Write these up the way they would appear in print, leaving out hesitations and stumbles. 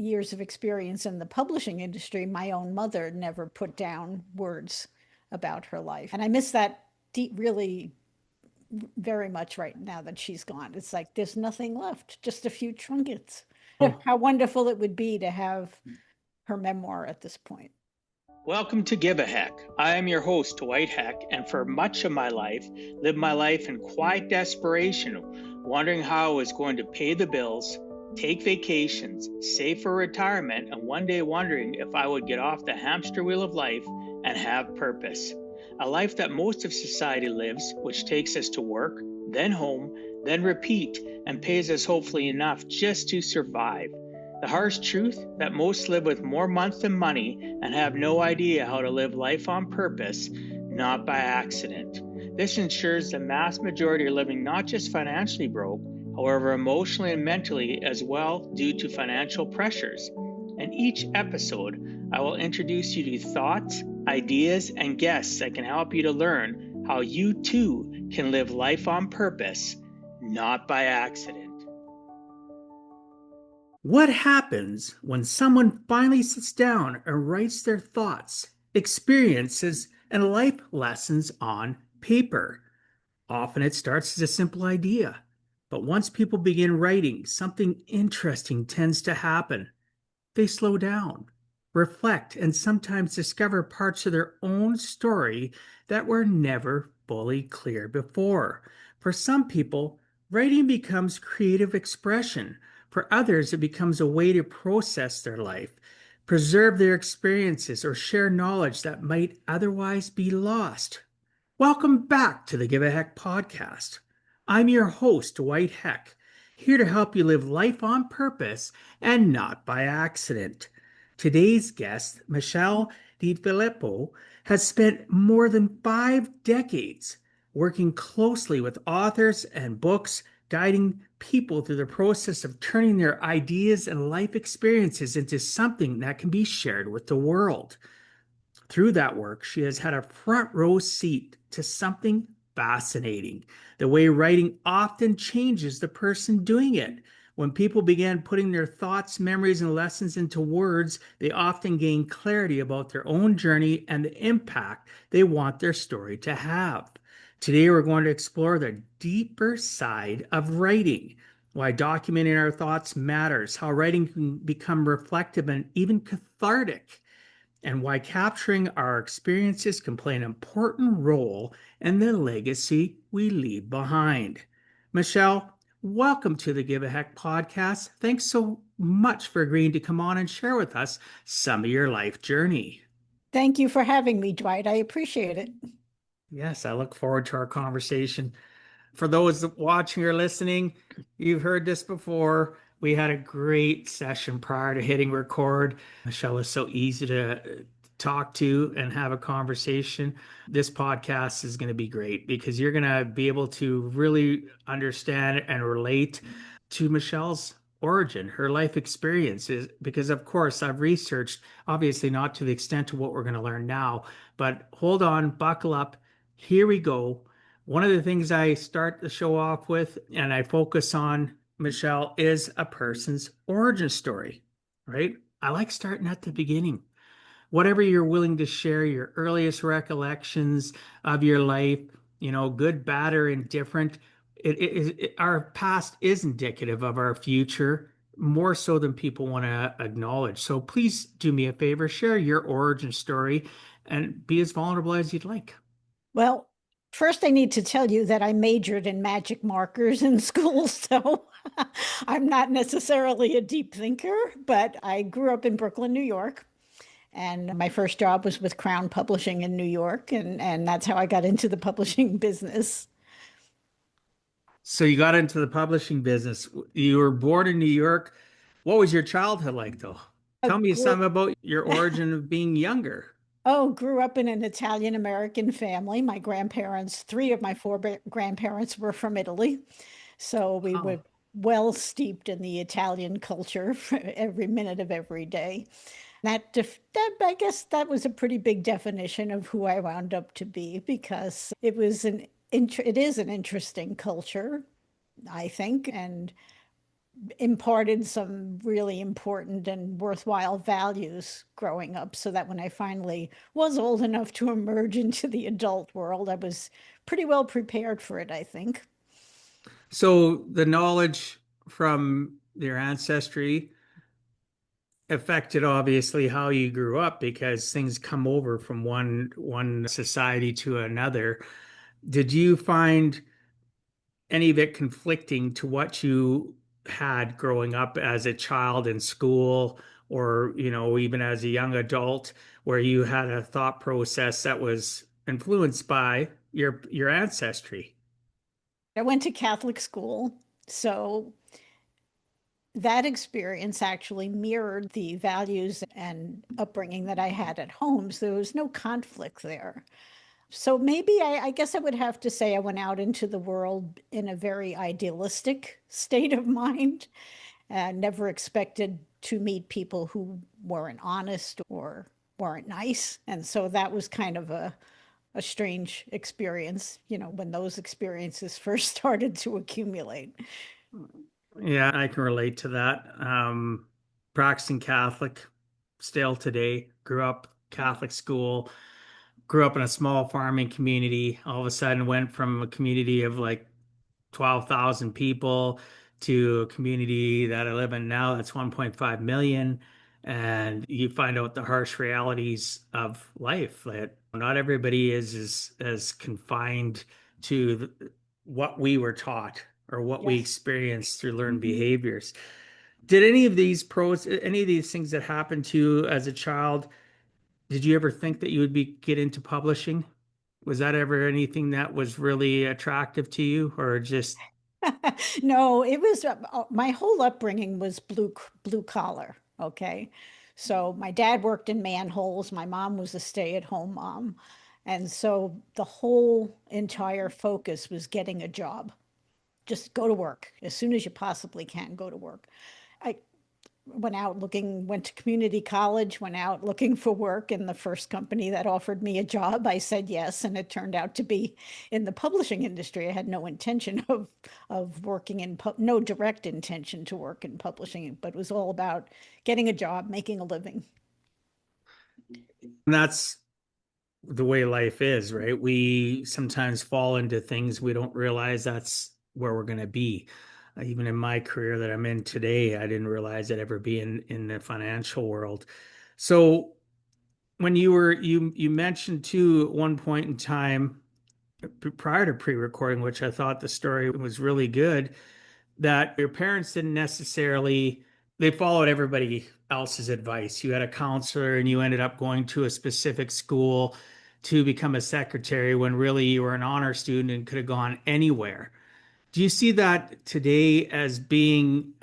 years of experience in the publishing industry, my own mother never put down words about her life. And I miss that really very much right now that she's gone. It's like there's nothing left, just a few trinkets. Oh, How wonderful it would be to have her memoir at this point. welcome to Give a Heck. I am your host, Dwight Heck, and for much of my life, lived my life in quiet desperation, wondering how I was going to pay the bills, take vacations, save for retirement, and one day wondering if I would get off the hamster wheel of life and have purpose. A life that most of society lives, which takes us to work, then home, then repeat, and pays us hopefully enough just to survive. The harsh truth that most live with more months than money and have no idea how to live life on purpose, not by accident. This ensures the mass majority are living not just financially broke, however emotionally and mentally as well due to financial pressures. In each episode, I will introduce you to thoughts, ideas, and guests that can help you to learn how you too can live life on purpose, not by accident. What happens when someone finally sits down and writes their thoughts, experiences, and life lessons on paper? Often it starts as a simple idea, but once people begin writing, something interesting tends to happen. They slow down, reflect, and sometimes discover parts of their own story that were never fully clear before. For some people, writing becomes creative expression. For others, it becomes a way to process their life, preserve their experiences, or share knowledge that might otherwise be lost. Welcome back to the Give a Heck podcast. I'm your host, Dwight Heck, here to help you live life on purpose and not by accident. Today's guest, Michele DeFilippo, has spent more than 5 decades working closely with authors and books, guiding people through the process of turning their ideas and life experiences into something that can be shared with the world. Through that work, she has had a front row seat to something fascinating: the way writing often changes the person doing it. When people began putting their thoughts, memories, and lessons into words, they often gain clarity about their own journey and the impact they want their story to have. Today, we're going to explore the deeper side of writing, why documenting our thoughts matters, how writing can become reflective and even cathartic, and why capturing our experiences can play an important role in the legacy we leave behind. Michele, welcome to the Give a Heck podcast. Thanks so much for agreeing to come on and share with us some of your life journey. Thank you for having me, Dwight. I appreciate it. Yes, I look forward to our conversation. For those watching or listening, you've heard this before. We had a great session prior to hitting record. Michele is so easy to talk to and have a conversation. This podcast is going to be great because you're going to be able to really understand and relate to Michele's origin, her life experiences, because of course I've researched, obviously not to the extent of what we're going to learn now, but hold on, buckle up. Here we go. One of the things I start the show off with and I focus on, Michele, is a person's origin story, right? I like starting at the beginning. Whatever you're willing to share, your earliest recollections of your life, good, bad, or indifferent. Our past is indicative of our future more so than people want to acknowledge. So please do me a favor, share your origin story and be as vulnerable as you'd like. Well, first I need to tell you that I majored in magic markers in school, so I'm not necessarily a deep thinker, but I grew up in Brooklyn, New York, and my first job was with Crown Publishing in New York, and that's how I got into the publishing business. So you got into the publishing business. You were born in New York. What was your childhood like, though? I Tell me grew, something about your origin of being younger. grew up in an Italian American family. My grandparents, three of my four grandparents were from Italy. So we were Wow. well steeped in the Italian culture for every minute of every day. That I guess that was a pretty big definition of who I wound up to be because it is an interesting culture, I think, and imparted some really important and worthwhile values growing up, so that when I finally was old enough to emerge into the adult world, I was pretty well prepared for it, I think. So the knowledge from your ancestry affected obviously how you grew up because things come over from one society to another. Did you find any of it conflicting to what you had growing up as a child in school or, even as a young adult where you had a thought process that was influenced by your ancestry? I went to Catholic school, so that experience actually mirrored the values and upbringing that I had at home. So there was no conflict there. So maybe I guess I would have to say I went out into the world in a very idealistic state of mind and never expected to meet people who weren't honest or weren't nice. And so that was kind of a strange experience, when those experiences first started to accumulate. Yeah, I can relate to that. Practicing Catholic still today, grew up Catholic school, grew up in a small farming community, all of a sudden went from a community of like 12,000 people to a community that I live in now that's 1.5 million. And you find out the harsh realities of life that not everybody is as confined to what we were taught or what we Yes. experienced through learned Mhm. behaviors. Did any of these things that happened to you as a child, did you ever think that you would get into publishing? Was that ever anything that was really attractive to you, or just No, it was my whole upbringing was blue collar. Okay. So my dad worked in manholes. My mom was a stay-at-home mom. And so the whole entire focus was getting a job. Just go to work as soon as you possibly can, go to work. I went to community college, went out looking for work, and the first company that offered me a job, I said yes, and it turned out to be in the publishing industry. I had no intention of working no direct intention to work in publishing, but it was all about getting a job, making a living. that's the way life is, right? We sometimes fall into things we don't realize that's where we're going to be. Even in my career that I'm in today, I didn't realize I'd ever be in the financial world. So when you mentioned too at one point in time prior to pre-recording, which I thought the story was really good, that your parents didn't necessarily they followed everybody else's advice. You had a counselor and you ended up going to a specific school to become a secretary when really you were an honor student and could have gone anywhere. Do you see that today as being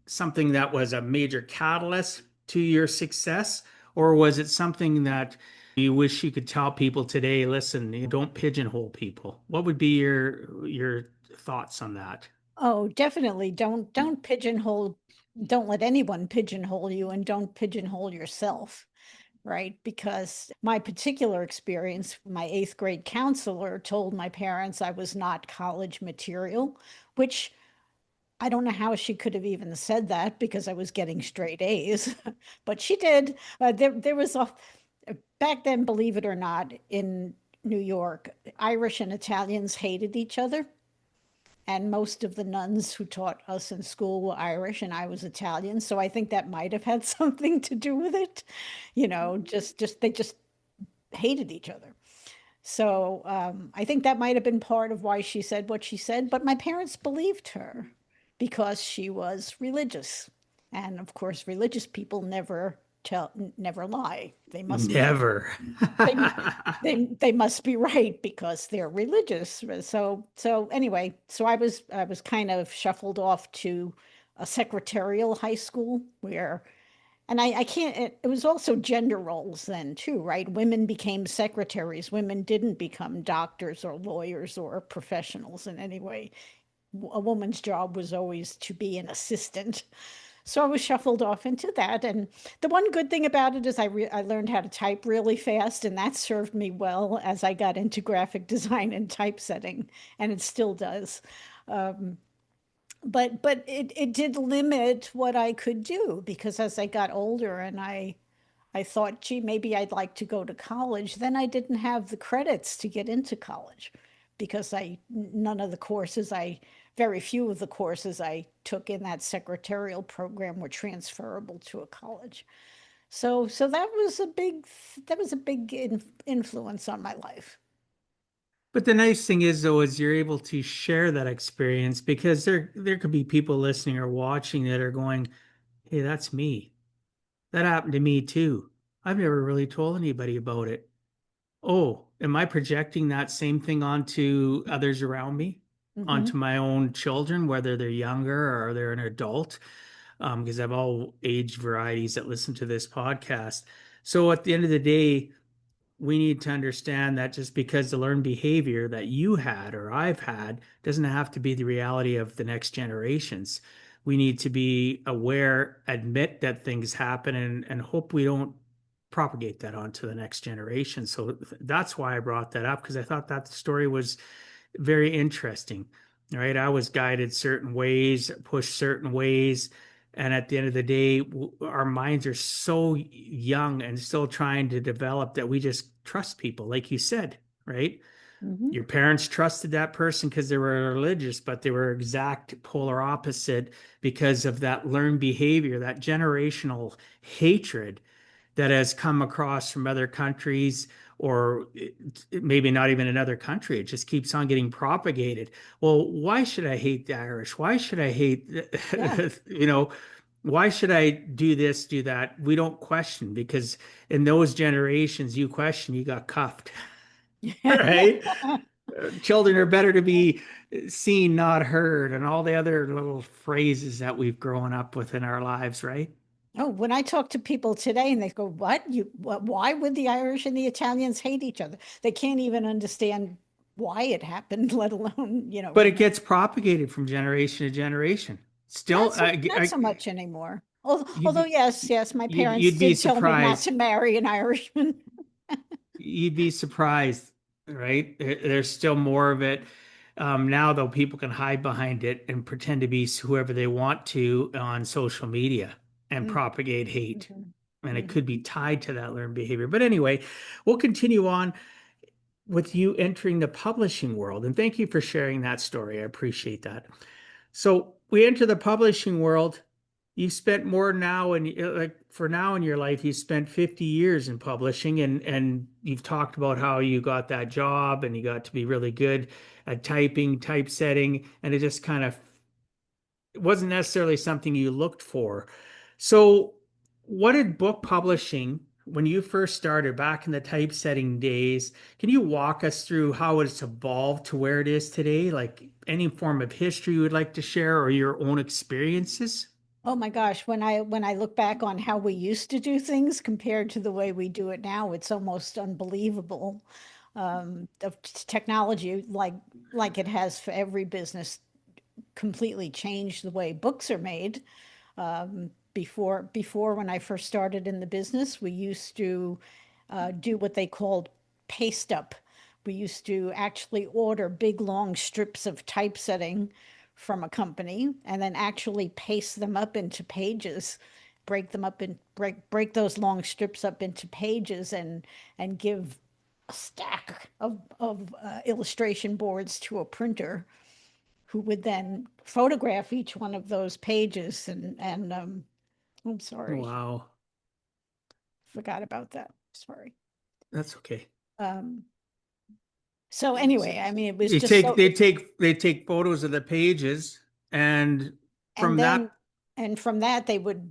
something that was a major catalyst to your success? Or was it something that you wish you could tell people today, listen, don't pigeonhole people? What would be your thoughts on that? Oh, definitely don't pigeonhole, don't let anyone pigeonhole you, and don't pigeonhole yourself. Right? Because my particular experience, my eighth grade counselor told my parents I was not college material, which I don't know how she could have even said that because I was getting straight A's, but she did. There was back then, believe it or not, in New York, Irish and Italians hated each other. And most of the nuns who taught us in school were Irish and I was Italian. So I think that might have had something to do with it. They just hated each other. So I think that might have been part of why she said what she said. But my parents believed her because she was religious. And of course, religious people never lie. Never. They they must be right because they're religious. So anyway, so I was kind of shuffled off to a secretarial high school where, and I can't, it was also gender roles then too, right? Women became secretaries. Women didn't become doctors or lawyers or professionals in any way. A woman's job was always to be an assistant. So I was shuffled off into that. And the one good thing about it is I learned how to type really fast, and that served me well as I got into graphic design and typesetting, and it still does. but it did limit what I could do because as I got older and I thought, gee, maybe I'd like to go to college. Then I didn't have the credits to get into college because none of the courses very few of the courses I took in that secretarial program were transferable to a college. So that was a big influence on my life. But the nice thing is, though, is you're able to share that experience because there could be people listening or watching that are going, "Hey, that's me. That happened to me too. I've never really told anybody about it. Oh, am I projecting that same thing onto others around me, Hmm. onto my own children, whether they're younger or they're an adult?" Because I have all age varieties that listen to this podcast. So at the end of the day, we need to understand that just because the learned behavior that you had or I've had doesn't have to be the reality of the next generations. We need to be aware, admit that things happen, and hope we don't propagate that onto the next generation. So that's why I brought that up because I thought that story was very interesting. Right. I was guided certain ways, pushed certain ways. And at the end of the day, our minds are so young and still trying to develop that we just trust people, like you said, right? Hmm. Your parents trusted that person because they were religious, but they were exact polar opposite because of that learned behavior, that generational hatred that has come across from other countries or maybe not even another country. It just keeps on getting propagated. Well, why should I hate the Irish? Why should I hate, Yeah. you know, why should I do this, do that? We don't question because in those generations, you question, you got cuffed, right? Children are better to be seen, not heard, and all the other little phrases that we've grown up with in our lives, right? Oh, when I talk to people today and they go, why would the Irish and the Italians hate each other? They can't even understand why it happened, let alone, But it remember. gets propagated from generation to generation. Still, Not so much anymore. you'd Although, be yes, yes, my parents you'd be did tell me not surprised. to marry an Irishman. You'd be surprised, right? There's still more of it. Now, though, people can hide behind it and pretend to be whoever they want to on social media and Mhm, propagate hate. And it could be mhm. tied to that learned behavior. But anyway, we'll continue on with you entering the publishing world. And thank you for sharing that story. I appreciate that. So we enter the publishing world. You spent more now and like for now in your life, you spent 50 years in publishing and you've talked about how you got that job and you got to be really good at typing, typesetting, and it just kind of it wasn't necessarily something you looked for. So what did book publishing when you first started back in the typesetting days, can you walk us through how it's evolved to where it is today? Like any form of history you would like to share or your own experiences? Oh my gosh, when I look back on how we used to do things compared to the way we do it now, it's almost unbelievable. Of technology, like it has for every business, completely changed the way books are made. Before when I first started in the business, we used to do what they called paste up. We used to actually order big long strips of typesetting from a company and then actually paste them up into pages, break them up and break those long strips up into pages and give a stack of illustration boards to a printer who would then photograph each one of those pages and I'm sorry, Wow, forgot about that. Sorry. that's okay. Um, so anyway, I mean, it was They just take so, they take they take photos of the pages and and from that then, and from that they would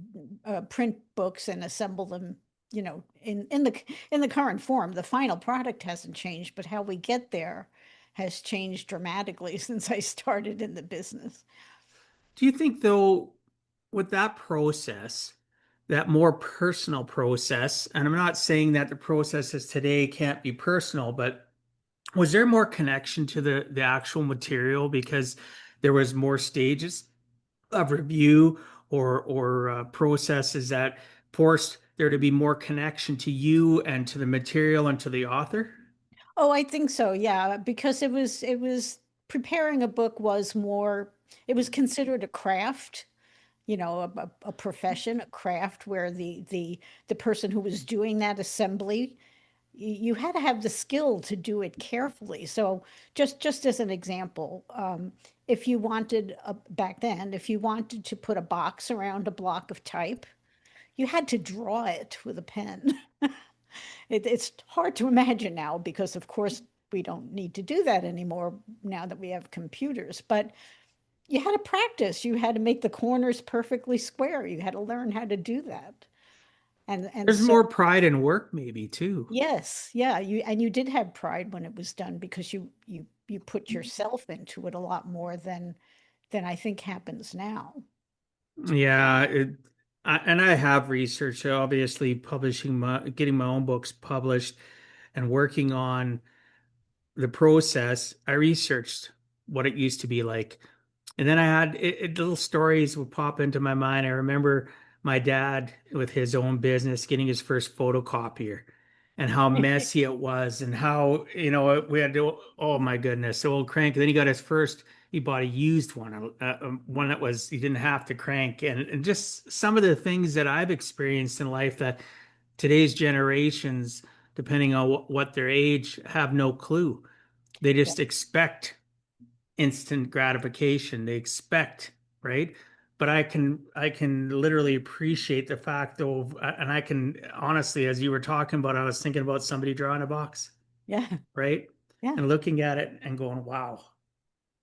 print books and assemble them, in the current form. The final product hasn't changed, but how we get there has changed dramatically since I started in the business. do you think though with that process, that more personal process, and I'm not saying that the processes today can't be personal, but was there more connection to the actual material because there was more stages of review or processes that forced there to be more connection to you and to the material and to the author? Oh, I think so. Yeah, because it was preparing a book was more. It was considered a craft, a profession, a craft where the person who was doing that assembly, you had to have the skill to do it carefully. So just as an example, if you wanted back then, if you wanted to put a box around a block of type, you had to draw it with a pen. It's hard to imagine now because, of course, we don't need to do that anymore now that we have computers. But you had to practice. You had to make the corners perfectly square. You had to learn how to do that. And There's so more pride in work, maybe too. yes, yeah, you did have pride when it was done because you put yourself into it a lot more than I think happens now. Yeah, and I have researched, obviously, getting my own books published and working on the process. I researched what it used to be like. And then I had little stories would pop into my mind. I remember my dad with his own business getting his first photocopier and how messy it was and how, we had to, oh my goodness, the old crank. And then he got his first, he bought a used one, one that was, he didn't have to crank. And just some of the things that I've experienced in life that today's generations, depending on what their age, have no clue. They Yeah, just expect instant gratification. They expect, right? But I can literally appreciate the fact though, and I can honestly, as you were talking about, I was thinking about somebody drawing a box, yeah, right? yeah. And looking at it and going, wow.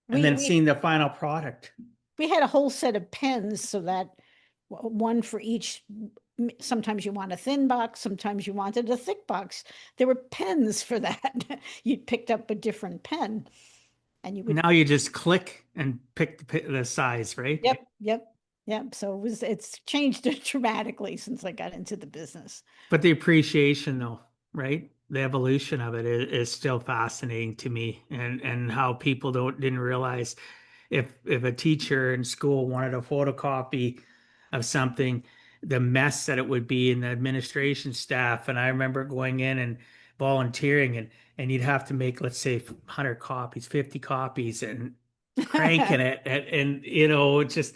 And We then we seeing the final product. we had a whole set of pens so that one for each. Sometimes you want a thin box, sometimes you wanted a thick box. There were pens for that. You picked up a different pen and you would, Now you just click and pick the size, right? yep, yep, yep. So it's changed dramatically since I got into the business. But the appreciation, though, right? The evolution of it is still fascinating to me, and how people didn't realize if a teacher in school wanted a photocopy of something, the mess that it would be in the administration staff. And I remember going in and volunteering, and you'd have to make, let's say, 100 copies, 50 copies, and cranking it, and just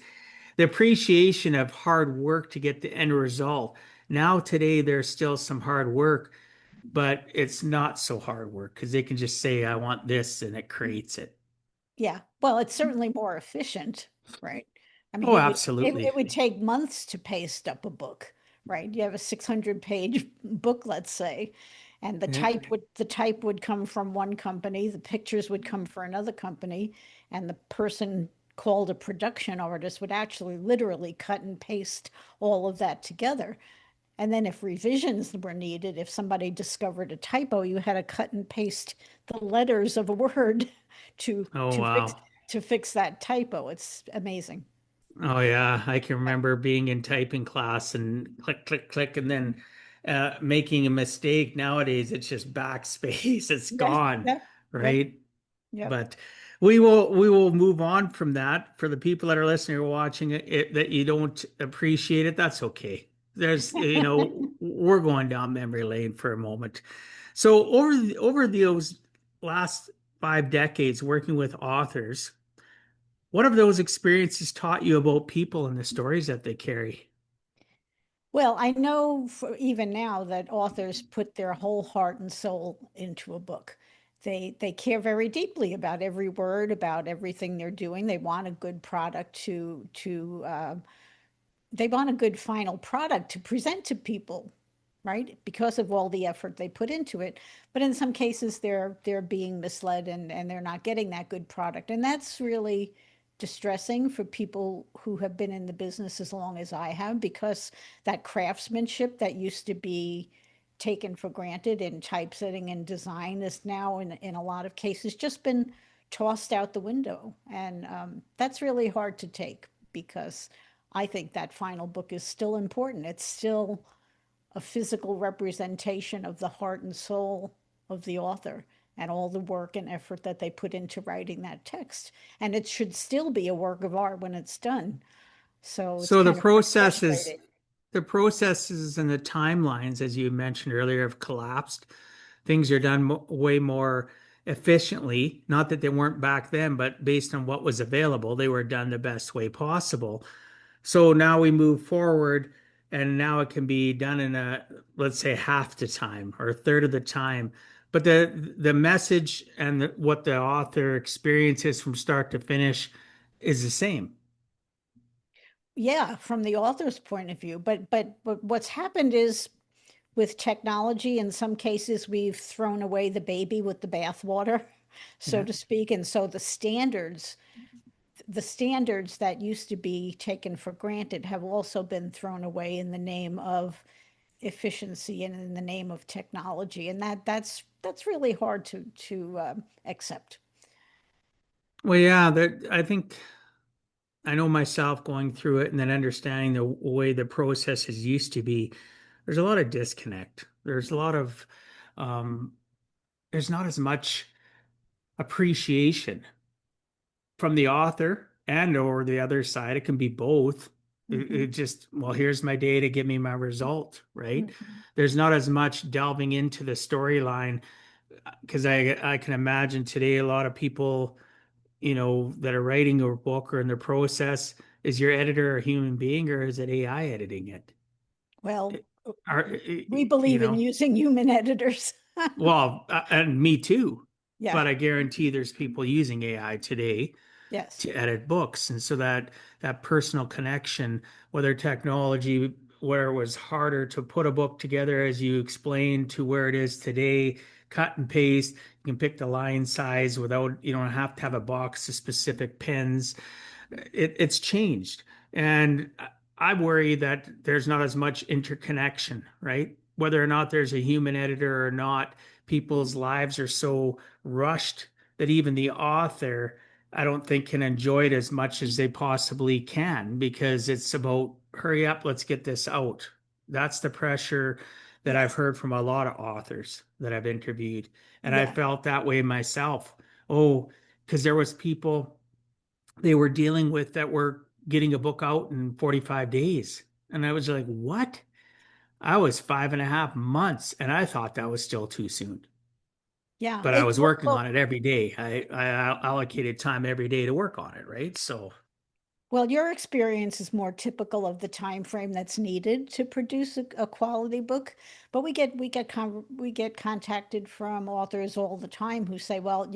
the appreciation of hard work to get the end result. Now, today, there's still some hard work, but it's not so hard work because they can just say, I want this, and it creates it. Yeah, well, it's certainly more efficient, right? I mean, Oh, it absolutely. would take months to paste up a book, right? You have a 600-page book, let's say, and Yeah. the type would come from one company, the pictures would come for another company, and the person called a production artist would actually literally cut and paste all of that together. And then if revisions were needed, if somebody discovered a typo, you had to cut and paste the letters of a word to Oh, to fix wow. to fix that typo. It's amazing. Oh, yeah. I can remember being in typing class and click, click, click, and then making a mistake. Nowadays, it's just backspace. It's Yeah, gone, yep, yep, right? yep. But we will move on from that. For the people that are listening or watching it, that you don't appreciate it, that's okay. We're going down memory lane for a moment. So over those last 5 decades working with authors, what have those experiences taught you about people and the stories that they carry? Well, I know for even now that authors put their whole heart and soul into a book. They care very deeply about every word, about everything they're doing. They want a good product to they want a good final product to present to people, right? Because of all the effort they put into it. But in some cases, they're being misled and they're not getting that good product. And that's really distressing for people who have been in the business as long as I have, because that craftsmanship that used to be taken for granted in typesetting and design is now in a lot of cases just been tossed out the window. And that's really hard to take because I think that final book is still important. It's still a physical representation of the heart and soul of the author and all the work and effort that they put into writing that text. And it should still be a work of art when it's done. So it's So the kind of processes, frustrating. the processes and the timelines, as you mentioned earlier, have collapsed. Things are done way more efficiently. Not that they weren't back then, but based on what was available, they were done the best way possible. So now we move forward, and now it can be done in let's say, half the time or a third of the time. But the message and what the author experiences from start to finish is the same. Yeah, from the author's point of view. But what's happened is with technology, in some cases, we've thrown away the baby with the bathwater, so Yeah. to speak. And so the standards that used to be taken for granted have also been thrown away in the name of efficiency and in the name of technology. And that's really hard to accept. Well, yeah, that I think I know myself going through it and then understanding the way the processes used to be. There's a lot of disconnect. There's a lot of um, there's not as much appreciation from the author and or the other side. It can be both. It Mhm. just, well, here's my data, give me my result, right? Mhm. There's not as much delving into the storyline because I can imagine today a lot of people, that are writing a book or in the process, is your editor a human being or is it AI editing it? Well, Are, we you believe in know, using human editors. well, and me too. Yeah. But I guarantee there's people using AI today Yes. to edit books, and so that personal connection, whether technology, where it was harder to put a book together as you explained, to where it is today, cut and paste, you can pick the line size without, you don't have to have a box of specific pens. It's changed. And I worry that there's not as much interconnection, right? Whether or not there's a human editor or not, people's lives are so rushed that even the author, I don't think, can enjoy it as much as they possibly can because it's about hurry up, let's get this out. That's the pressure that I've Yes. heard from a lot of authors that I've interviewed. And I Yeah. felt that way myself. Oh, because there was people they were dealing with that were getting a book out in 45 days. And I was like, what? I was 5.5 months and I thought that was still too soon. Yeah. But I was Well, working on it every day. I allocated time every day to work on it, right? So well, your experience is more typical of the time frame that's needed to produce a quality book. But we get contacted from authors all the time who say, "Well,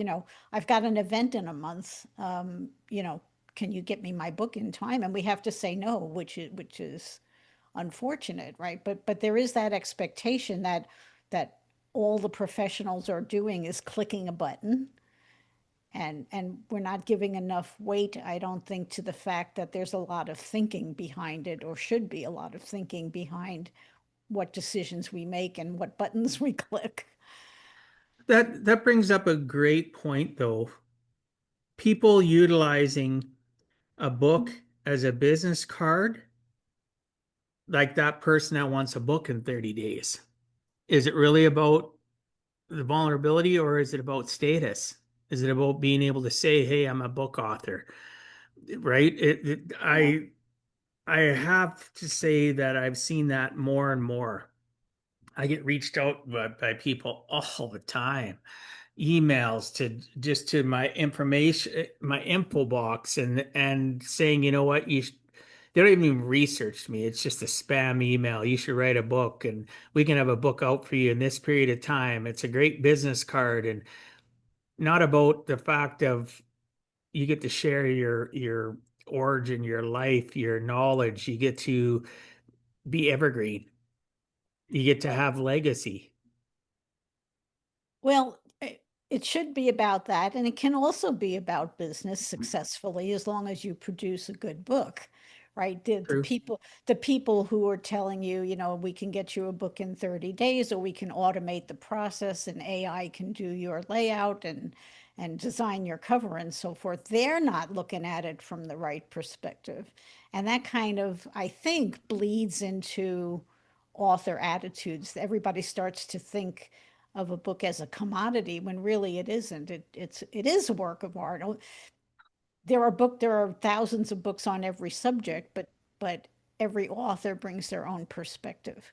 I've got an event in a month. Can you get me my book in time?" And we have to say no, which is unfortunate, right? But there is that expectation that all the professionals are doing is clicking a button, and we're not giving enough weight, I don't think, to the fact that there's a lot of thinking behind it, or should be a lot of thinking behind what decisions we make and what buttons we click. that brings up a great point though. People utilizing a book as a business card, like that person that wants a book in 30 days. Is it really about the vulnerability or is it about status? Is it about being able to say, "Hey, I'm a book author," right? Yeah. I have to say that I've seen that more and more. I get reached out by people all the time, emails to just to my information, my info box, and saying, you know what, they don't even research me. It's just a spam email. You should write a book, and we can have a book out for you in this period of time. It's a great business card, and not about the fact of you get to share your origin, your life, your knowledge. You get to be evergreen. You get to have legacy. Well, it should be about that, and it can also be about business successfully as long as you produce a good book, right? True. The people who are telling you, we can get you a book in 30 days, or we can automate the process and AI can do your layout and design your cover and so forth. They're not looking at it from the right perspective. And that kind of, I think, bleeds into author attitudes. Everybody starts to think of a book as a commodity when really it isn't. It is a work of art. Oh, there are thousands of books on every subject, but every author brings their own perspective.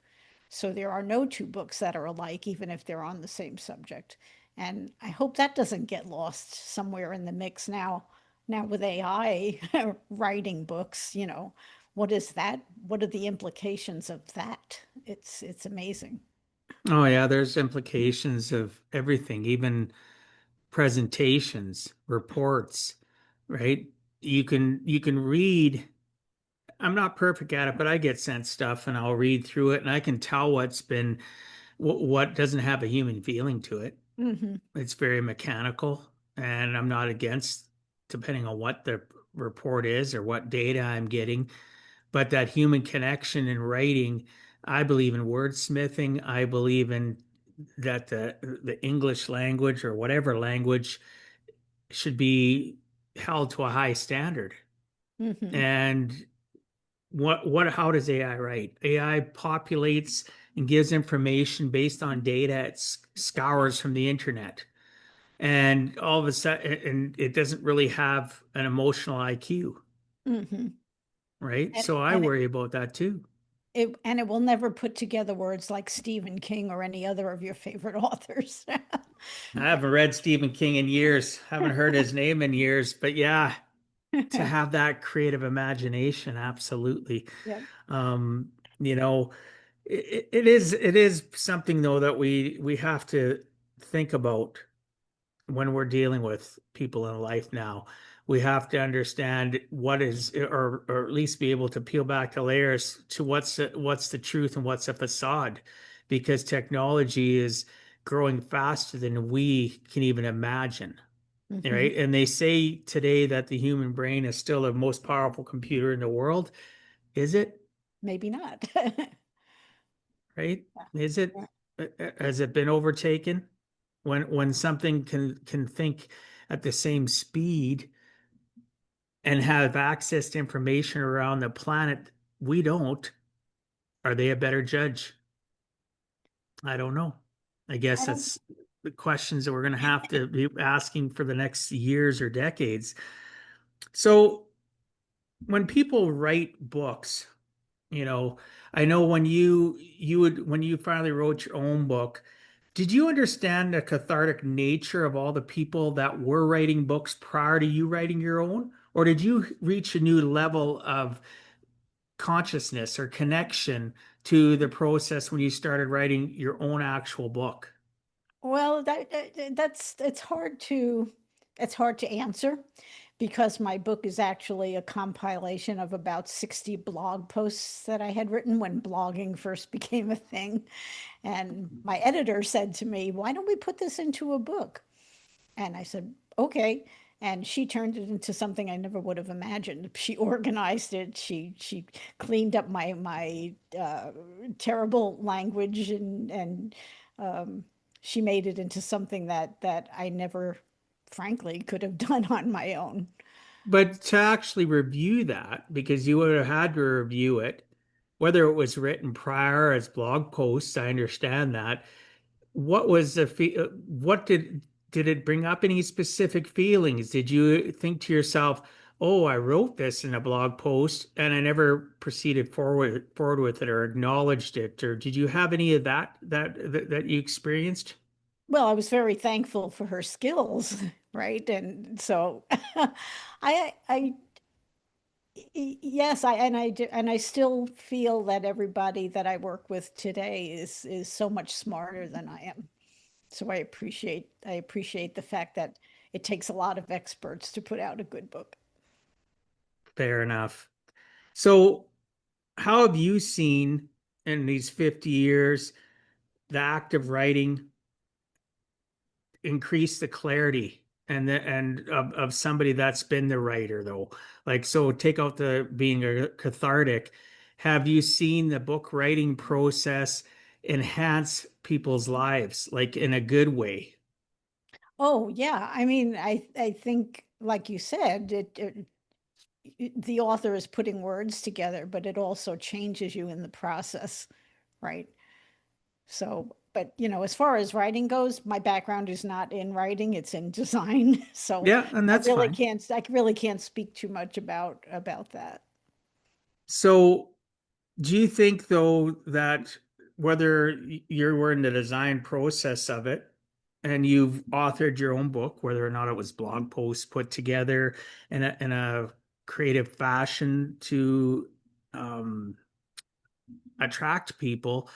So there are no two books that are alike, even if they're on the same subject. And I hope that doesn't get lost somewhere in the mix now. Now with AI writing books, what is that? What are the implications of that? It's amazing. Oh yeah, there's implications of everything, even presentations, reports, right? You can read. I'm not perfect at it, but I get sent stuff and I'll read through it and I can tell what doesn't have a human feeling to it. Hmm. It's very mechanical, and I'm not against, depending on what the report is or what data I'm getting, but that human connection in writing, I believe in wordsmithing. I believe in that the English language or whatever language should be held to a high standard. Hmm. And what how does AI write? AI populates and gives information based on data it scours from the internet. And all of a sudden, and it doesn't really have an emotional IQ, Hmm. right? And So I and worry about that too. it will never put together words like Stephen King or any other of your favorite authors. I haven't read Stephen King in years, haven't heard his name in years, but yeah, to have that creative imagination, absolutely. Yep. Um, you know, it is something though that we have to think about when we're dealing with people in life now. We have to understand what is, or at least be able to peel back the layers to what's the truth and what's a facade, because technology is growing faster than we can even imagine. Hmm. Right. And they say today that the human brain is still the most powerful computer in the world. Is it? Maybe not. Right? Is it? Yeah. Has it been overtaken? When something can think at the same speed and have access to information around the planet we don't, are they a better judge? I don't know. I I guess don't. that's the questions that we're going to have to be asking for the next years or decades. So when people write books, you know, I know when you finally wrote your own book, did you understand the cathartic nature of all the people that were writing books prior to you writing your own? Or did you reach a new level of consciousness or connection to the process when you started writing your own actual book? Well, that's it's hard to answer because my book is actually a compilation of about 60 blog posts that I had written when blogging first became a thing. And my editor said to me, "Why don't we put this into a book?" And I said, "Okay." And she turned it into something I never would have imagined. She organized it. She cleaned up my terrible language and um, she made it into something that I never, frankly, could have done on my own. But to actually review that, because you would have had to review it, whether it was written prior as blog posts, I understand that. What was what did it bring up any specific feelings? Did you think to yourself, "Oh, I wrote this in a blog post and I never proceeded forward with it or acknowledged it," or did you have any of that you experienced? Well, I was very thankful for her skills, right? And so I yes, I do, and I still feel that everybody that I work with today is so much smarter than I am. So I appreciate the fact that it takes a lot of experts to put out a good book. Fair enough. So, how have you seen in these 50 years the act of writing increase the clarity and of somebody that's been the writer though? Like, so take out the being a cathartic. Have you seen the book writing process enhance people's lives, like in a good way? Oh, yeah. I mean, I think, like you said, the author is putting words together, but it also changes you in the process, right? So, but as far as writing goes, my background is not in writing, it's in design. So Yeah, and that's fine. I really can't speak too much about that. So do you think though that whether you were in the design process of it, and you've authored your own book, whether or not it was blog posts put together in a creative fashion to um, attract people.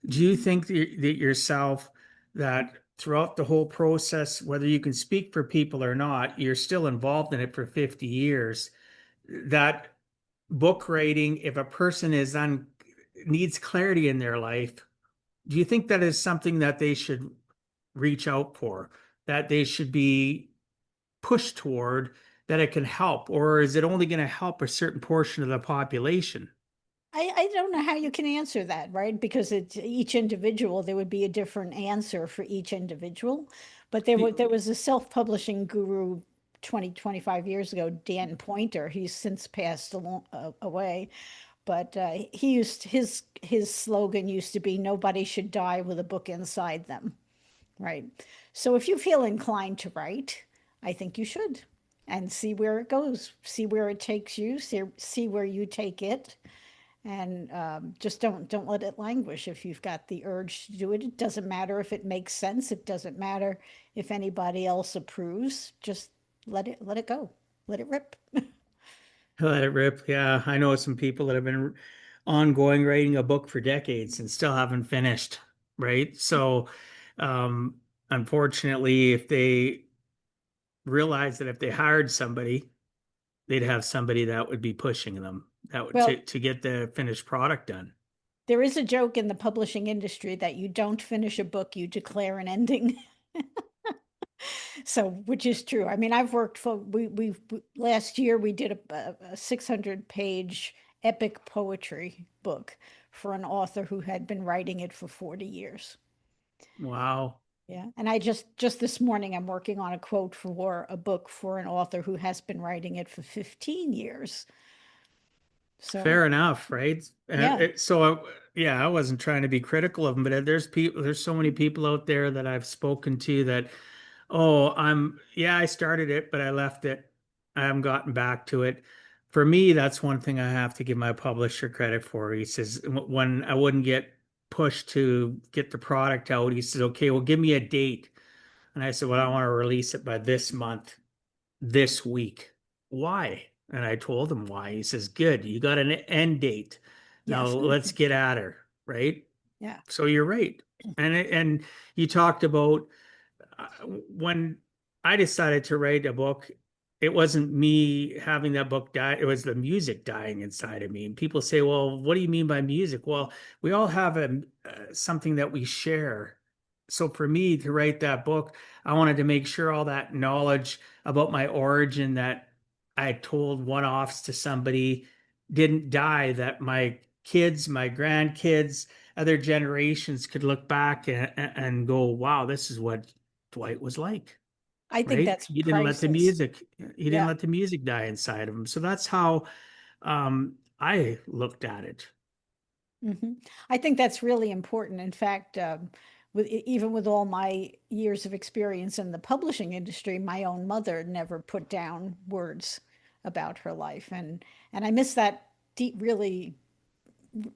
Do you think that yourself that throughout the whole process, whether you can speak for people or not, you're still involved in it for 50 years, that book writing, if a person is on needs clarity in their life, do you think that is something that they should reach out for, that they should be pushed toward, that it can help, or is it only going to help a certain portion of the population? I don't know how you can answer that, right? Because it's each individual, there would be a different answer for each individual. But there was a self-publishing guru 20, 25 years ago, Dan Poynter. He's since passed away. But he used his slogan used to be nobody should die with a book inside them, right? So if you feel inclined to write, I think you should and see where it goes, see where it takes you, see where you take it, and just don't let it languish. If you've got the urge to do it, it doesn't matter if it makes sense. It doesn't matter if anybody else approves. Just let it go, let it rip. Let it rip. Yeah, I know some people that have been ongoing writing a book for decades and still haven't finished, right? So, um, unfortunately, if they realize that if they hired somebody, they'd have somebody that would be pushing them that would Well, to get the finished product done. there is a joke in the publishing industry that you don't finish a book, you declare an ending. So, which is true. I mean, I've worked for, last year we did a 600 page epic poetry book for an author who had been writing it for 40 years. Wow. Yeah. And just this morning, I'm working on a quote for a book for an author who has been writing it for 15 years. So, Fair enough, right? yeah, Yeah, I wasn't trying to be critical of them, but there's so many people out there that I've spoken to that, oh, yeah, I started it, but I left it. I haven't gotten back to it. For me, that's one thing I have to give my publisher credit for. He says when I wouldn't get pushed to get the product out, he says, okay, well, give me a date. And I said, well, I want to release it by this month, this week. Why? And I told him why. He says, good, you got an end date. Now yes, let's get at her, right? yeah. So you're right. And you talked about when I decided to write a book, it wasn't me having that book die, it was the music dying inside of me. And people say, well, what do you mean by music? Well, we all have something that we share. So for me to write that book, I wanted to make sure all that knowledge about my origin that I told one-offs to somebody didn't die, that my kids, my grandkids, other generations could look back and go, wow, this is what Dwight was like, I think right? that's priceless. He didn't Yeah. let the music die inside of him. So that's how I looked at it. hmm I think that's really important. In fact, even with all my years of experience in the publishing industry, my own mother never put down words about her life, and I miss that really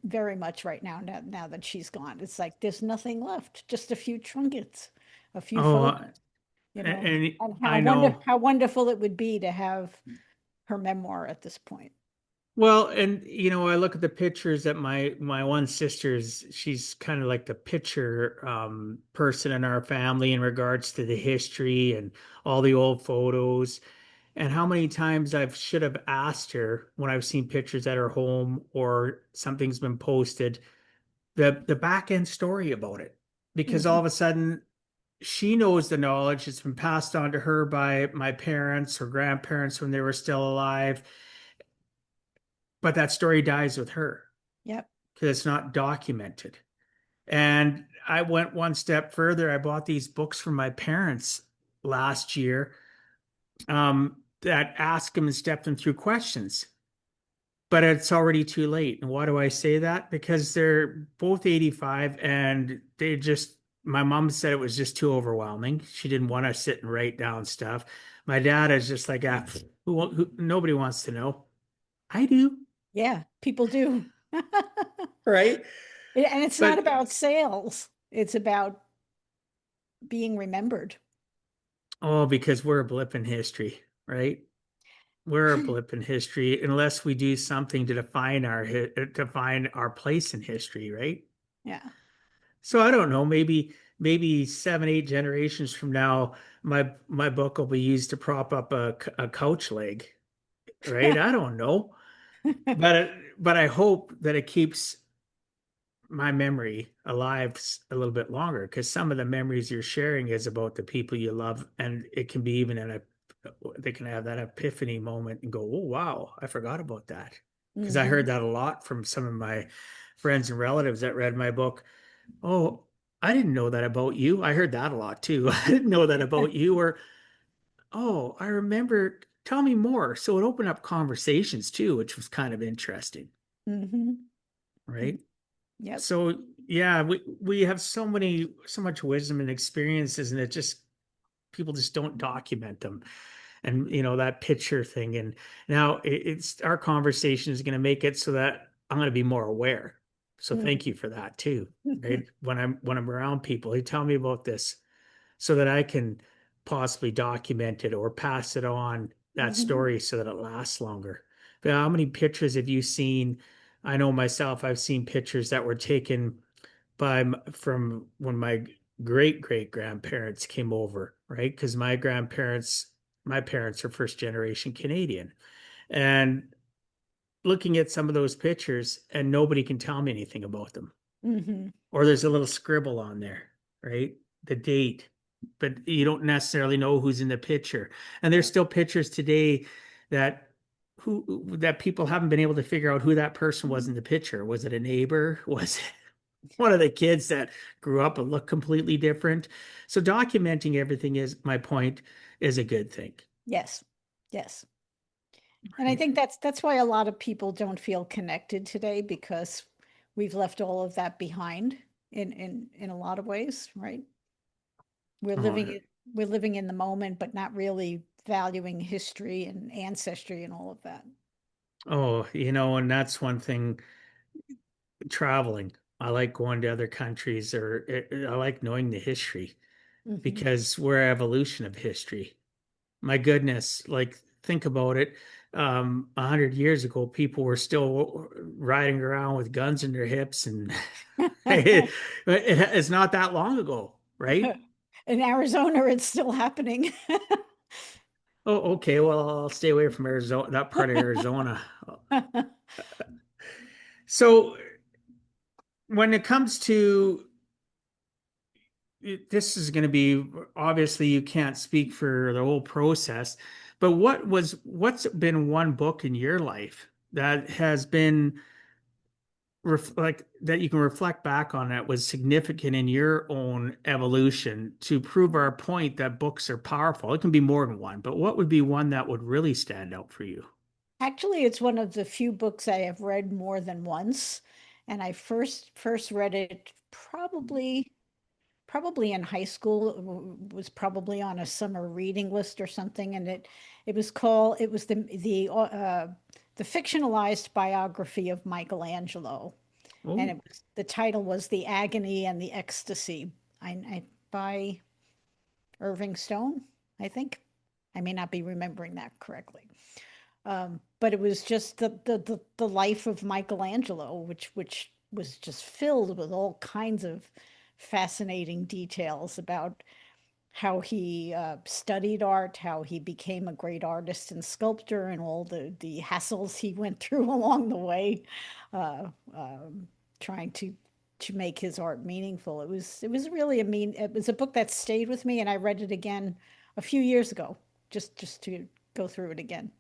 very much right now. Now that she's gone, it's like there's nothing left, just a few trinkets, a few Oh, photos, you know, and and I know. how wonderful it would be to have her memoir at this point. Well, and I look at the pictures that my one sister's, she's kind of like the picture person in our family in regards to the history and all the old photos. And how many times I should have asked her when I've seen pictures at her home or something's been posted, the back end story about it. Because all Mhm. of a sudden she knows the knowledge. It's been passed on to her by my parents or grandparents when they were still alive. But that story dies with her Yep. because it's not documented. And I went one step further. I bought these books from my parents last year that ask them and step them through questions, but it's already too late. And why do I say that? Because they're both 85 and my mom said it was just too overwhelming. She didn't want to sit and write down stuff. My dad is just like, nobody wants to know. I do. Yeah, people do. Right. And it's not But about sales. It's about being remembered. Oh, because we're a blip in history, right? We're a blip in history unless we do something to define our place in history, right? Yeah. So I don't know, maybe 7, 8 generations from now, my book will be used to prop up a couch leg, right? I don't know, but I hope that it keeps my memory alive a little bit longer because some of the memories you're sharing is about the people you love, and it can be even in a they can have that epiphany moment and go, "Oh wow, I forgot about that." Because I heard Hmm. that a lot from some of my friends and relatives that read my book. Oh, I didn't know that about you. I heard that a lot too. I didn't know that about you. Or, oh, I remember. Tell me more. So it opened up conversations too, which was kind of interesting, Hmm. right? Yep. So yeah, we have so much wisdom and experiences, and it just people just don't document them. And that picture thing. And now it's our conversation is going to make it so that I'm going to be more aware. So thank you for that too. Right? When I'm around people, they tell me about this so that I can possibly document it or pass it on that Hmm. story so that it lasts longer. But how many pictures have you seen? I know myself, I've seen pictures that were taken from when my great great grandparents came over, right? Because my parents are first generation Canadian. And looking at some of those pictures, and nobody can tell me anything about them, Hmm. or there's a little scribble on there, right? The date, but you don't necessarily know who's in the picture. And there's Yeah. still pictures today that that people haven't been able to figure out who that person was in the picture. Was it a neighbor? Was it one of the kids that grew up and looked completely different? So documenting everything is my point is a good thing, Yes. Yes. And I right? think that's why a lot of people don't feel connected today because we've left all of that behind in a lot of ways, right? We're living Oh, it we're living in the moment, but not really valuing history and ancestry and all of that. oh, and that's one thing traveling. I like going to other countries or I like knowing the history Hmm. because we're evolution of history. My goodness, like think about it. 100 years ago, people were still riding around with guns in their hips, and it's not that long ago, right? In Arizona, it's still happening. Oh, okay. Well, I'll stay away from Arizona, that part of Arizona. So when it comes to this is going to be obviously you can't speak for the whole process, but what's been one book in your life that has been like that you can reflect back on that was significant in your own evolution to prove our point that books are powerful? It can be more than one, but what would be one that would really stand out for you? Actually, it's one of the few books I have read more than once, and I first read it probably in high school. Was probably on a summer reading list or something, and it was the fictionalized biography of Michelangelo, and Oh, the title was The Agony and the Ecstasy. By Irving Stone, I think. I may not be remembering that correctly. But it was just the life of Michelangelo, which was just filled with all kinds of fascinating details about how he studied art, how he became a great artist and sculptor, and all the hassles he went through along the way, uh, trying to make his art meaningful. It was really it was a book that stayed with me, and I read it again a few years ago, just to go through it again.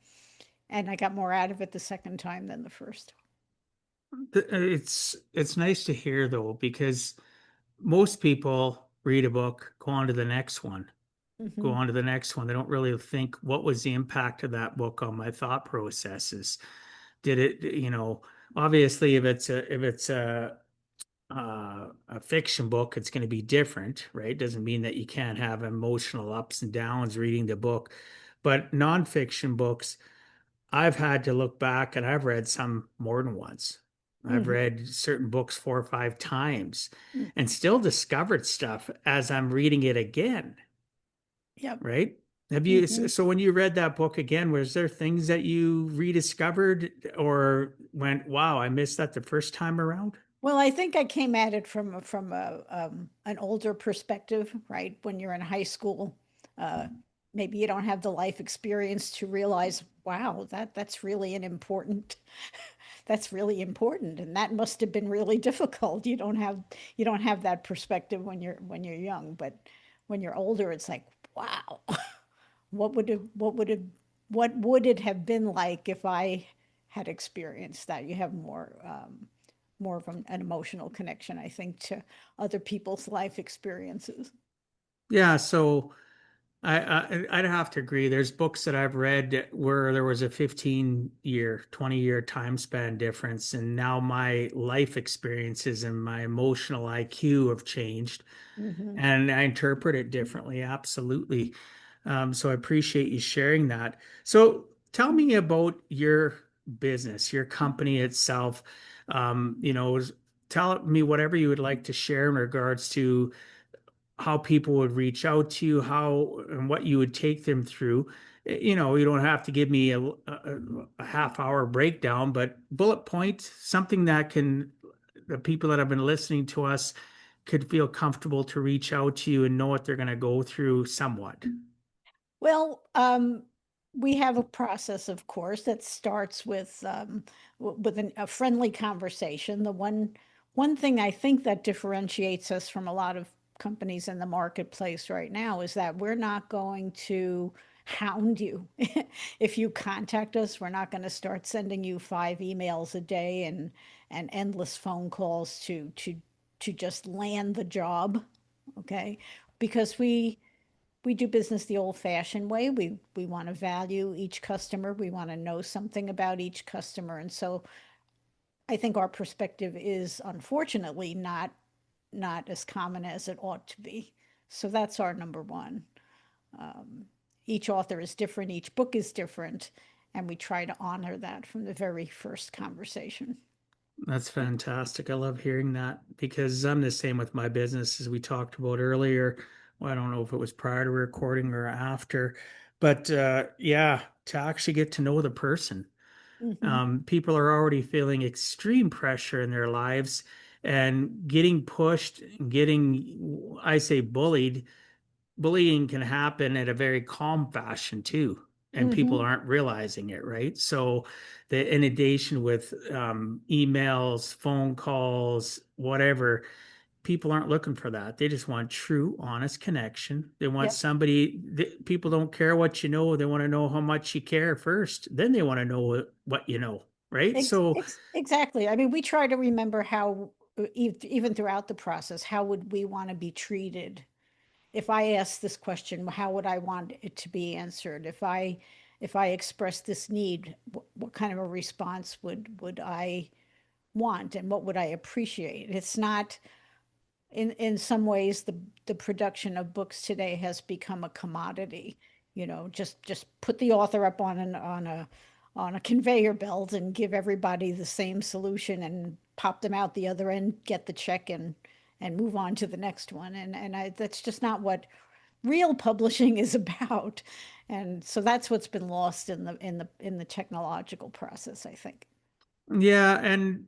And I got more out of it the second time than the first. it's nice to hear though because most people read a book, go on to the next one, go Hmm. on to the next one. They don't really think what was the impact of that book on my thought processes. Did it, obviously if it's a fiction book, it's going to be different, right? Doesn't mean that you can't have emotional ups and downs reading the book. But nonfiction books, I've had to look back and I've read some more than once. I've Hmm. read certain books 4 or 5 times and still discovered stuff as I'm reading it again, Yep. right? Have you, Hmm. so when you read that book again, was there things that you rediscovered or went, wow, I missed that the first time around? Well, I think I came at it from an older perspective, right? When you're in high school, uh, maybe you don't have the life experience to realize, wow, that's really an important, that's really important, and that must have been really difficult. You don't have that perspective when you're young, but when you're older, it's like, wow, what would have what would it have been like if I had experienced that? You have more of an emotional connection, I think, to other people's life experiences. Yeah, so I'd have to agree. There's books that I've read where there was a 15-year, 20-year time span difference, and now my life experiences and my emotional IQ have changed, Hmm. and I interpret it differently. Absolutely. So I appreciate you sharing that. So tell me about your business, your company itself. You know, tell me whatever you would like to share in regards to how people would reach out to you, how and what you would take them through. You know, you don't have to give me a half hour breakdown, but bullet point, something that can, the people that have been listening to us could feel comfortable to reach out to you and know what they're going to go through somewhat. Well, we have a process, of course, that starts with a friendly conversation. The one thing I think that differentiates us from a lot of companies in the marketplace right now is that we're not going to hound you. If you contact us, we're not going to start sending you 5 emails a day and endless phone calls to just land the job, okay? Because we do business the old-fashioned way. We want to value each customer. We want to know something about each customer. And so I think our perspective is unfortunately not as common as it ought to be. So that's our number one. Um, each author is different, each book is different, and we try to honor that from the very first conversation. That's fantastic. I love hearing that because I'm the same with my business as we talked about earlier. Well, I don't know if it was prior to recording or after, but yeah, to actually get to know the person. Hmm. People are already feeling extreme pressure in their lives and getting pushed, getting, I say, bullied. Bullying can happen in a very calm fashion too, and people Hmm. aren't realizing it, right? So the inundation with emails, phone calls, whatever, people aren't looking for that. They just want true, honest connection. They want Yep. somebody, people don't care what you know. They want to know how much you care first. Then they want to know what you know, right? So Exactly. I mean, we try to remember how, even throughout the process, how would we want to be treated? If I ask this question, how would I want it to be answered? If I express this need, what kind of a response would I want, and what would I appreciate? It's not, in some ways, the production of books today has become a commodity. You know, just put the author up on a conveyor belt and give everybody the same solution and pop them out the other end, get the check, and move on to the next one. That's just not what real publishing is about. And so that's what's been lost in the technological process, I think. yeah, and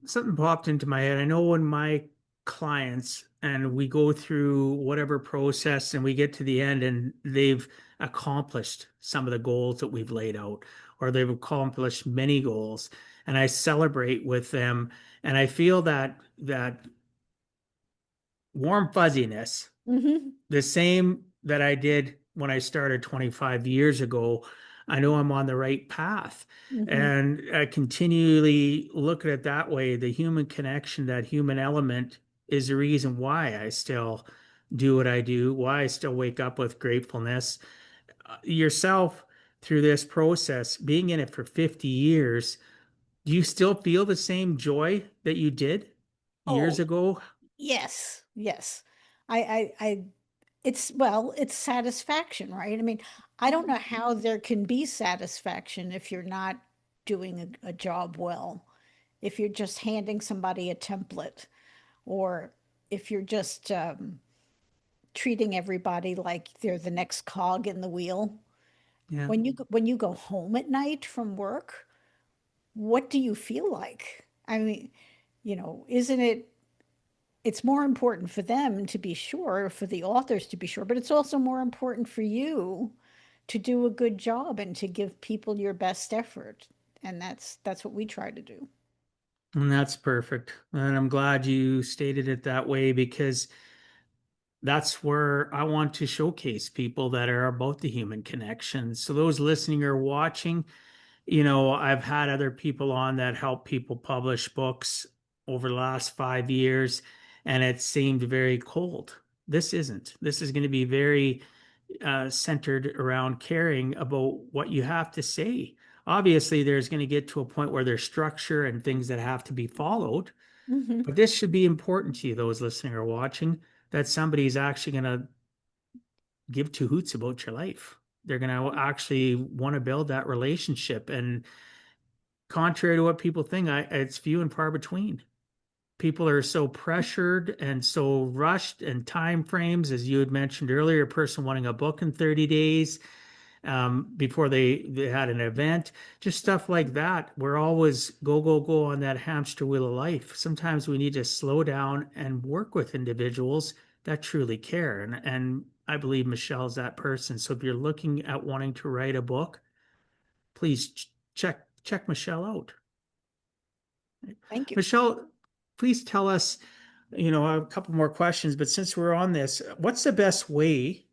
something popped into my head. I know when my clients and we go through whatever process and we get to the end and they've accomplished some of the goals that we've laid out, or they've accomplished many goals, and I celebrate with them, and I feel that warm fuzziness, Hmm. the same that I did when I started 25 years ago. I know I'm on the right path. Hmm. And I continually look at it that way. The human connection, that human element is the reason why I still do what I do, why I still wake up with gratefulness. Yourself, through this process, being in it for 50 years, do you still feel the same joy that you did years Oh, ago? yes, yes. I it's, well, it's satisfaction, right? I mean, I don't know how there can be satisfaction if you're not doing a job well. if you're just handing somebody a template, or if you're just treating everybody like they're the next cog in the wheel. Yeah. When you go home at night from work, what do you feel like? I mean, isn't it, it's more important for them to be sure, for the authors to be sure, but it's also more important for you to do a good job and to give people your best effort. And that's what we try to do. And that's perfect. And I'm glad you stated it that way because that's where I want to showcase people that are about the human connection. So those listening or watching, I've had other people on that help people publish books over the last 5 years, and it seemed very cold. This isn't. This is going to be very centered around caring about what you have to say. Obviously, there's going to get to a point where there's structure and things that have to be followed, Hmm. but this should be important to you, those listening or watching, that somebody's actually going to give two hoots about your life. They're going to actually want to build that relationship. And contrary to what people think, it's few and far between. People are so pressured and so rushed, and time frames, as you had mentioned earlier, a person wanting a book in 30 days before they had an event, just stuff like that. We're always go, go, go on that hamster wheel of life. Sometimes we need to slow down and work with individuals that truly care. And I believe Michelle's that person. So if you're looking at wanting to write a book, please check Michelle out. Thank you. Michelle, please tell us, a couple more questions, but since we're on this, what's the best way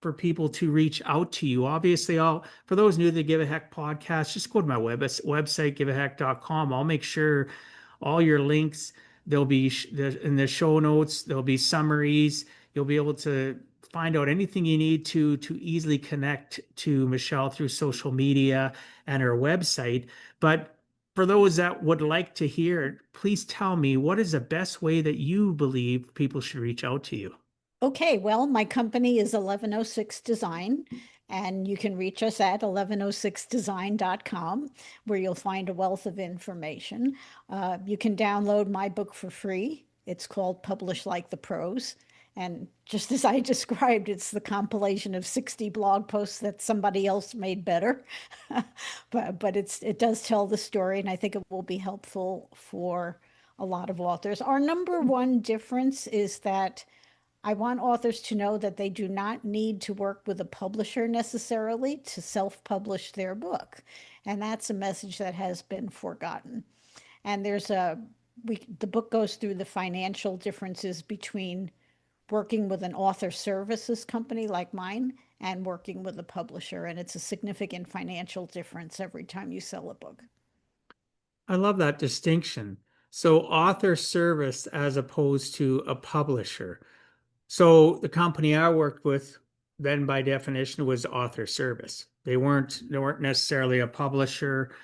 for people to reach out to you? Obviously, for those new to the Give a Heck podcast, just go to my website, giveaheck.com. I'll make sure all your links, there'll be in the show notes, there'll be summaries. You'll be able to find out anything you need to easily connect to Michelle through social media and her website. But for those that would like to hear, please tell me, what is the best way that you believe people should reach out to you? Okay, well, my company is 1106 Design, and you can reach us at 1106design.com, where you'll find a wealth of information. You can download my book for free. It's called Publish Like the Pros. And just as I described, it's the compilation of 60 blog posts that somebody else made better. But it does tell the story, and I think it will be helpful for a lot of authors. Our number one difference is that I want authors to know that they do not need to work with a publisher necessarily to self-publish their book. And that's a message that has been forgotten. And the book goes through the financial differences between working with an author services company like mine and working with a publisher. And it's a significant financial difference every time you sell a book. I love that distinction. So, author service as opposed to a publisher. So, the company I worked with, then by definition, was author service. They weren't necessarily a publisher.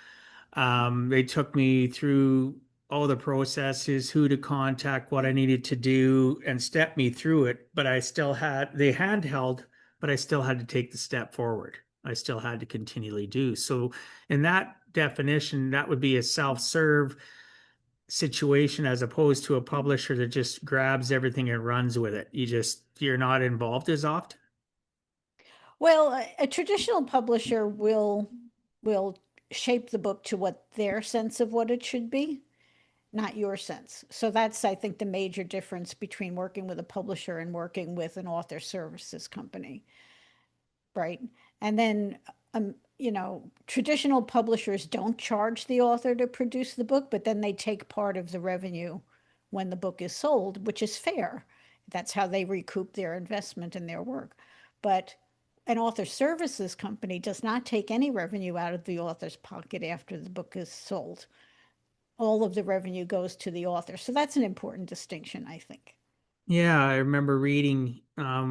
They took me through all the processes, who to contact, what I needed to do, and stepped me through it. But they handheld, but I still had to take the step forward. I still had to continually do. So, in that definition, that would be a self-serve situation as opposed to a publisher that just grabs everything and runs with it. You're not involved as often. Well, a traditional publisher will shape the book to what their sense of what it should be, not your sense. So that's, I think, the major difference between working with a publisher and working with an author services company, right? And then, traditional publishers don't charge the author to produce the book, but then they take part of the revenue when the book is sold, which is fair. That's how they recoup their investment in their work. But an author services company does not take any revenue out of the author's pocket after the book is sold. All of the revenue goes to the author. So that's an important distinction, I think. Yeah, I remember reading a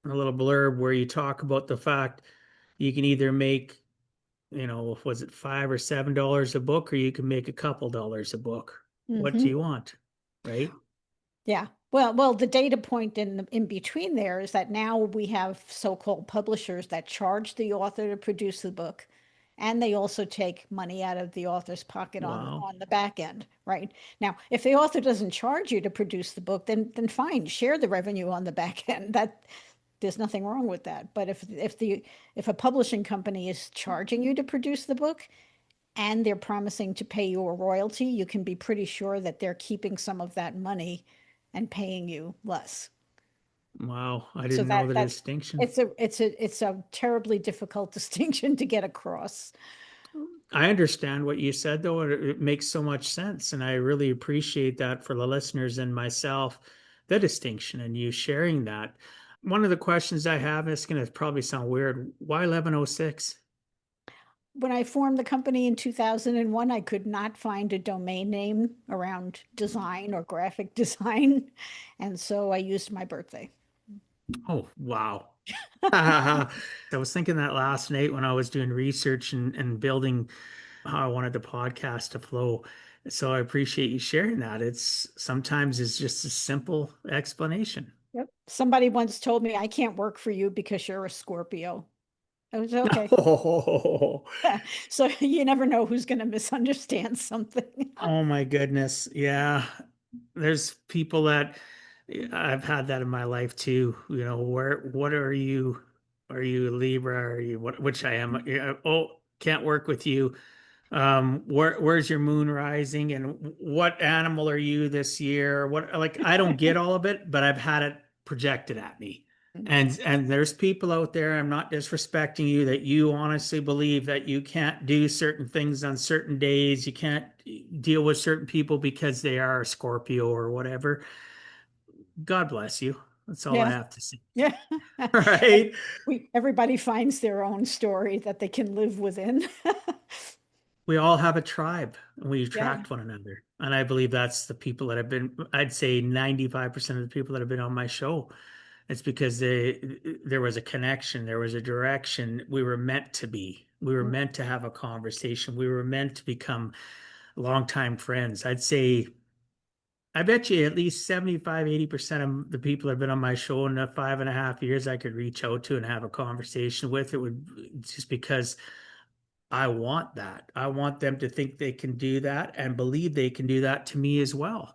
little blurb where you talk about the fact you can either make, was it $5 or $7 a book, or you can make a couple dollars a book. What do Hmm. you want? Right? Yeah. Well, the data point in between there is that now we have so-called publishers that charge the author to produce the book, and they also take money out of the author's pocket Wow. on the back end, right? Now, if the author doesn't charge you to produce the book, then fine, share the revenue on the back end. That there's nothing wrong with that. But if a publishing company is charging you to produce the book and they're promising to pay you a royalty, you can be pretty sure that they're keeping some of that money and paying you less. Wow. I So didn't know the distinction. it's a terribly difficult distinction to get across. I understand what you said, though. It makes so much sense. And I really appreciate that for the listeners and myself, the distinction and you sharing that. One of the questions I have, and it's going to probably sound weird, why 1106? When I formed the company in 2001, I could not find a domain name around design or graphic design. And so I used my birthday. Oh, wow. I was thinking that last night when I was doing research and building how I wanted the podcast to flow. So I appreciate you sharing that. It's sometimes it's just a simple explanation. Yep. Somebody once told me I can't work for you because you're a Scorpio. I was okay. Oh, So you never know who's going to misunderstand something. oh my goodness. Yeah. There's people that I've had that in my life too. You know, what are you? Are you a Libra? Are you what, which I am? Yeah, oh, can't work with you. Where's your moon rising and what animal are you this year? What, like, I don't get all of it, but I've had it projected at me. And there's people out there, I'm not disrespecting you, that you honestly believe that you can't do certain things on certain days. You can't deal with certain people because they are a Scorpio or whatever. God bless you. That's all I Yeah. have to say. Yeah. Right? Everybody finds their own story that they can live within. We all have a tribe and we Yeah. attract one another. And I believe that's the people that have been, I'd say 95% of the people that have been on my show. It's because there was a connection, there was a direction. We were meant to be. We were meant to have a conversation. We were meant to become longtime friends. I'd say, I bet you at least 75, 80% of the people that have been on my show in the 5.5 years I could reach out to and have a conversation with. It would just because I want that. I want them to think they can do that and believe they can do that to me as well.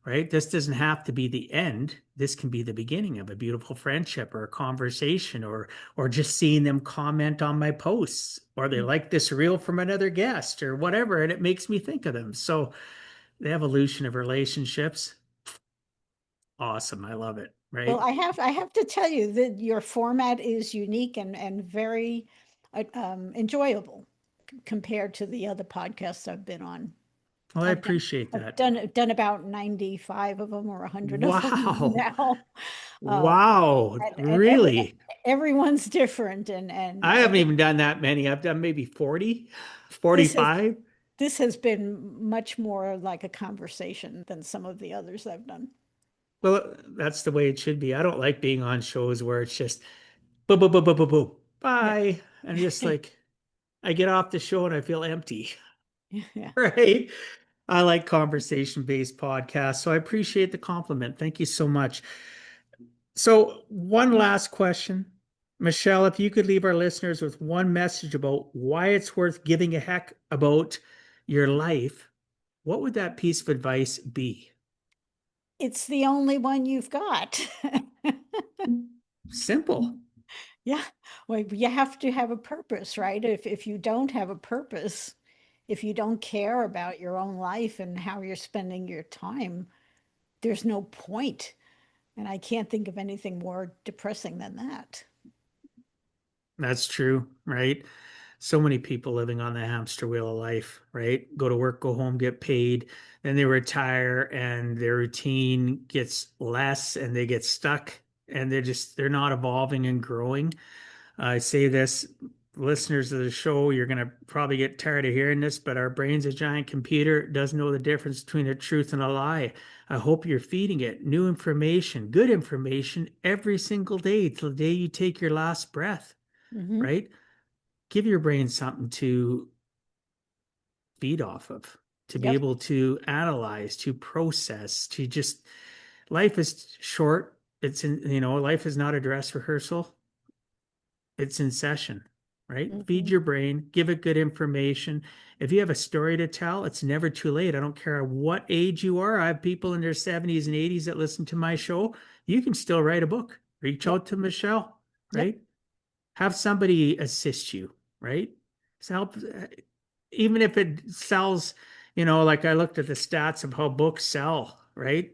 Right? This doesn't have to be the end. This can be the beginning of a beautiful friendship or a conversation or just seeing them comment on my posts or they like this reel from another guest or whatever and it makes me think of them. So the evolution of relationships, awesome. I love it, Well, right? I have to tell you that your format is unique and very enjoyable compared to the other podcasts I've been on. Well, I I've done appreciate I've that. done about 95 of them or 100 of them Wow. now. Um, Wow. and Really? everyone's different I haven't even done that many. I've done maybe 40, this has 45. this has been much more like a conversation than some of the others I've done. Well, that's the way it should be. I don't like being on shows where it's just boo boo boo boo boo boo. Yeah. Bye. I'm just like I get off the show and I feel empty. Yeah. Right? I like conversation-based podcasts, so I appreciate the compliment. Thank you so much. So, one last question. Michelle, if you could leave our listeners with one message about why it's worth giving a heck about your life, what would that piece of advice be? It's the only one you've got. Simple. Yeah. Well, you have to have a purpose, right? If you don't have a purpose, if you don't care about your own life and how you're spending your time, there's no point. And I can't think of anything more depressing than that. That's true, right? So many people living on the hamster wheel of life, right? Go to work, go home, get paid, then they retire and their routine gets less and they get stuck and they're not evolving and growing. I say this, listeners of the show, you're going to probably get tired of hearing this, but our brain's a giant computer. It doesn't know the difference between a truth and a lie. I hope you're feeding it new information, good information every single day till the day you take your last breath, Hmm. right? Give your brain something to feed off of, to be Yep. able to analyze, to process, to just life is short. It's in, life is not a dress rehearsal. It's in session, right? Feed Mhm. your brain, give it good information. If you have a story to tell, it's never too late. I don't care what age you are. I have people in their 70s and 80s that listen to my show. You can still write a book. Reach Yep. out to Michelle, Yep. right? Have somebody assist you, right? So help, even if it sells, like I looked at the stats of how books sell, right?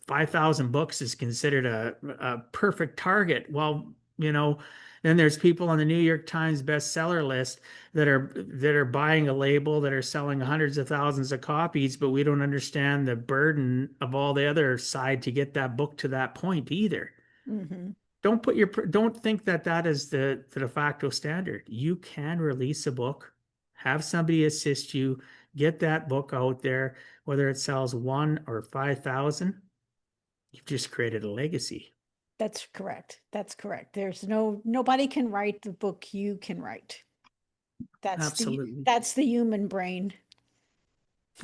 5,000 books is considered a perfect target. Well, then there's people on the New York Times bestseller list that are buying a label that are selling hundreds of thousands of copies, but we don't understand the burden of all the other side to get that book to that point either. Hmm. Don't think that that is the de facto standard. You can release a book, have somebody assist you, get that book out there, whether it sells one or 5,000. You've just created a legacy. That's correct. That's correct. Nobody can write the book you can write. That's the Absolutely. that's the human brain.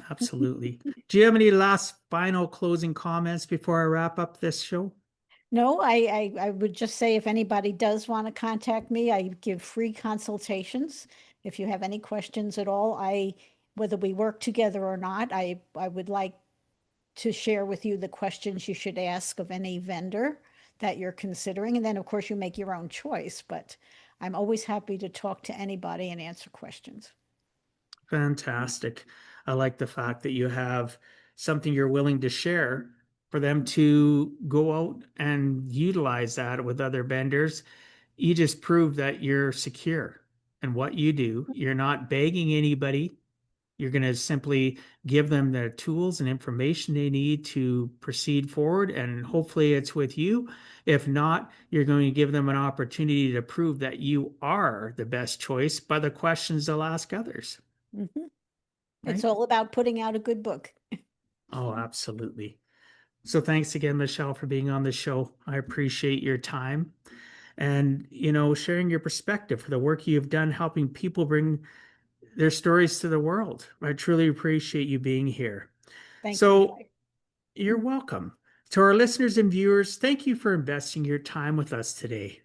Absolutely. Do you have any last final closing comments before I wrap up this show? No, I would just say if anybody does want to contact me, I give free consultations. If you have any questions at all, whether we work together or not, I would like to share with you the questions you should ask of any vendor that you're considering. And then, of course, you make your own choice, but I'm always happy to talk to anybody and answer questions. Fantastic. I like the fact that you have something you're willing to share for them to go out and utilize that with other vendors. You just prove that you're secure in what you do. You're not begging anybody. You're going to simply give them the tools and information they need to proceed forward, and hopefully it's with you. If not, you're going to give them an opportunity to prove that you are the best choice by the questions they'll ask others, Mhm. It's right? all about putting out a good book. Oh, absolutely. So thanks again, Michelle, for being on the show. I appreciate your time and, sharing your perspective for the work you've done helping people bring their stories to the world. I truly appreciate you being here. Thank you, So Dwight. you're welcome. To our listeners and viewers, thank you for investing your time with us today.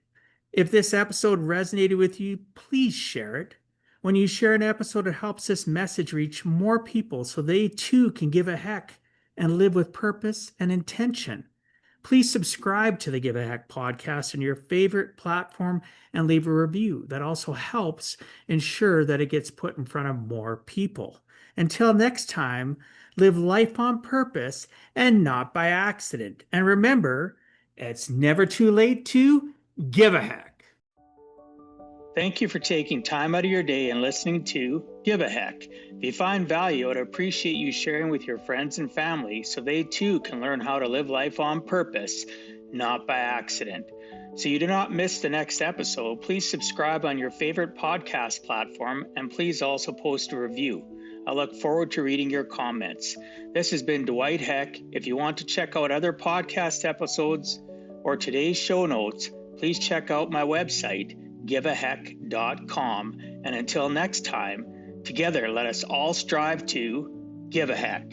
If this episode resonated with you, please share it. When you share an episode, it helps this message reach more people so they too can give a heck and live with purpose and intention. Please subscribe to the Give a Heck podcast on your favorite platform and leave a review. That also helps ensure that it gets put in front of more people. Until next time, live life on purpose and not by accident. And remember, it's never too late to give a heck. Thank you for taking time out of your day and listening to Give a Heck. If you find value, I'd appreciate you sharing with your friends and family so they too can learn how to live life on purpose, not by accident. So you do not miss the next episode, please subscribe on your favorite podcast platform and please also post a review. I look forward to reading your comments. This has been Dwight Heck. If you want to check out other podcast episodes or today's show notes, please check out my website, giveaheck.com. And until next time, together let us all strive to give a heck.